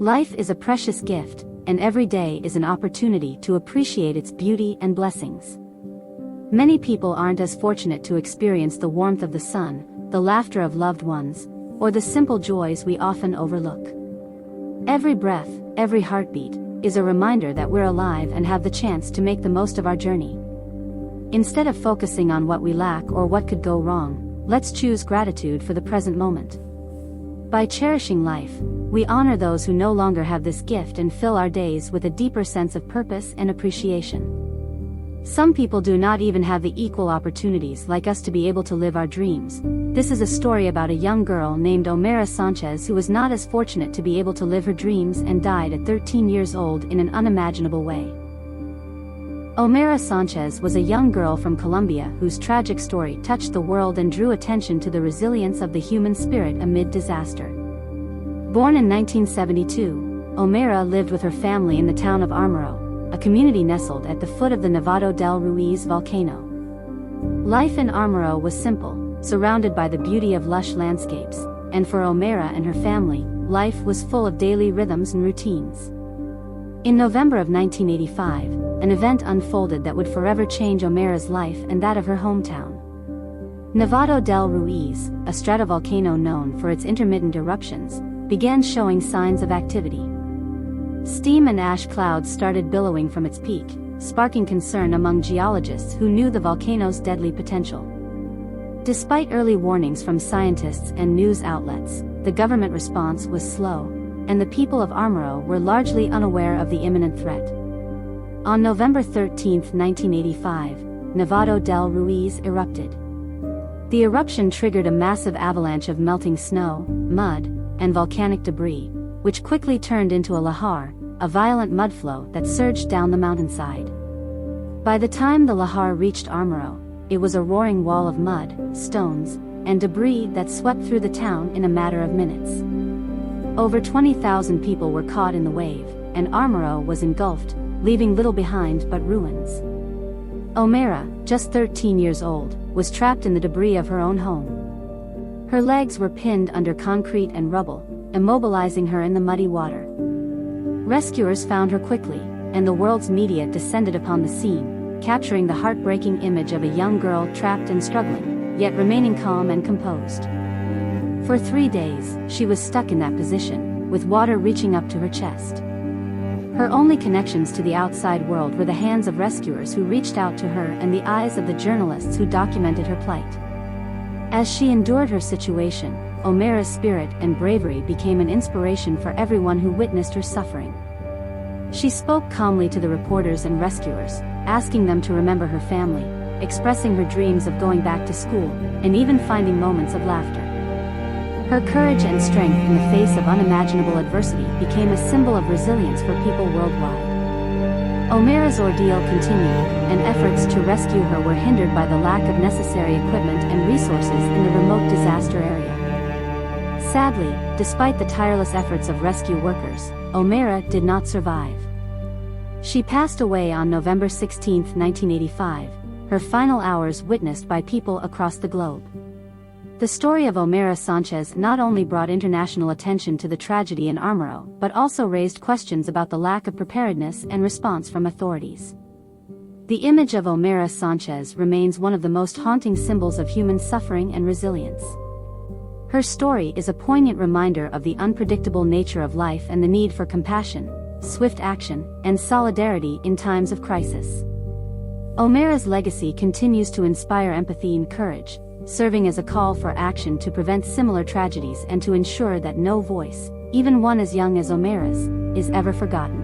Life is a precious gift, and every day is an opportunity to appreciate its beauty and blessings. Many people aren't as fortunate to experience the warmth of the sun, the laughter of loved ones, or the simple joys we often overlook. Every breath, every heartbeat, is a reminder that we're alive and have the chance to make the most of our journey. Instead of focusing on what we lack or what could go wrong, let's choose gratitude for the present moment. By cherishing life, we honor those who no longer have this gift and fill our days with a deeper sense of purpose and appreciation. Some people do not even have the equal opportunities like us to be able to live our dreams. This is a story about a young girl named Omayra Sánchez who was not as fortunate to be able to live her dreams and died at 13 years old in an unimaginable way. Omayra Sánchez was a young girl from Colombia whose tragic story touched the world and drew attention to the resilience of the human spirit amid disaster. Born in 1972, Omayra lived with her family in the town of Armero, a community nestled at the foot of the Nevado del Ruiz volcano. Life in Armero was simple, surrounded by the beauty of lush landscapes, and for Omayra and her family, life was full of daily rhythms and routines. In November of 1985, an event unfolded that would forever change Omayra's life and that of her hometown. Nevado del Ruiz, a stratovolcano known for its intermittent eruptions, began showing signs of activity. Steam and ash clouds started billowing from its peak, sparking concern among geologists who knew the volcano's deadly potential. Despite early warnings from scientists and news outlets, the government response was slow, and the people of Armero were largely unaware of the imminent threat. On November 13, 1985, Nevado del Ruiz erupted. The eruption triggered a massive avalanche of melting snow, mud, and volcanic debris, which quickly turned into a lahar, a violent mudflow that surged down the mountainside. By the time the lahar reached Armero, it was a roaring wall of mud, stones, and debris that swept through the town in a matter of minutes. Over 20,000 people were caught in the wave, and Armero was engulfed, leaving little behind but ruins. Omayra, just 13 years old, was trapped in the debris of her own home. Her legs were pinned under concrete and rubble, immobilizing her in the muddy water. Rescuers found her quickly, and the world's media descended upon the scene, capturing the heartbreaking image of a young girl trapped and struggling, yet remaining calm and composed. For 3 days, she was stuck in that position, with water reaching up to her chest. Her only connections to the outside world were the hands of rescuers who reached out to her and the eyes of the journalists who documented her plight. As she endured her situation, Omayra's spirit and bravery became an inspiration for everyone who witnessed her suffering. She spoke calmly to the reporters and rescuers, asking them to remember her family, expressing her dreams of going back to school, and even finding moments of laughter. Her courage and strength in the face of unimaginable adversity became a symbol of resilience for people worldwide. Omayra's ordeal continued, and efforts to rescue her were hindered by the lack of necessary equipment and resources in the remote disaster area. Sadly, despite the tireless efforts of rescue workers, Omayra did not survive. She passed away on November 16, 1985, her final hours witnessed by people across the globe. The story of Omayra Sánchez not only brought international attention to the tragedy in Armero, but also raised questions about the lack of preparedness and response from authorities. The image of Omayra Sánchez remains one of the most haunting symbols of human suffering and resilience. Her story is a poignant reminder of the unpredictable nature of life and the need for compassion, swift action, and solidarity in times of crisis. Omayra's legacy continues to inspire empathy and courage, serving as a call for action to prevent similar tragedies and to ensure that no voice, even one as young as Omayra's, is ever forgotten.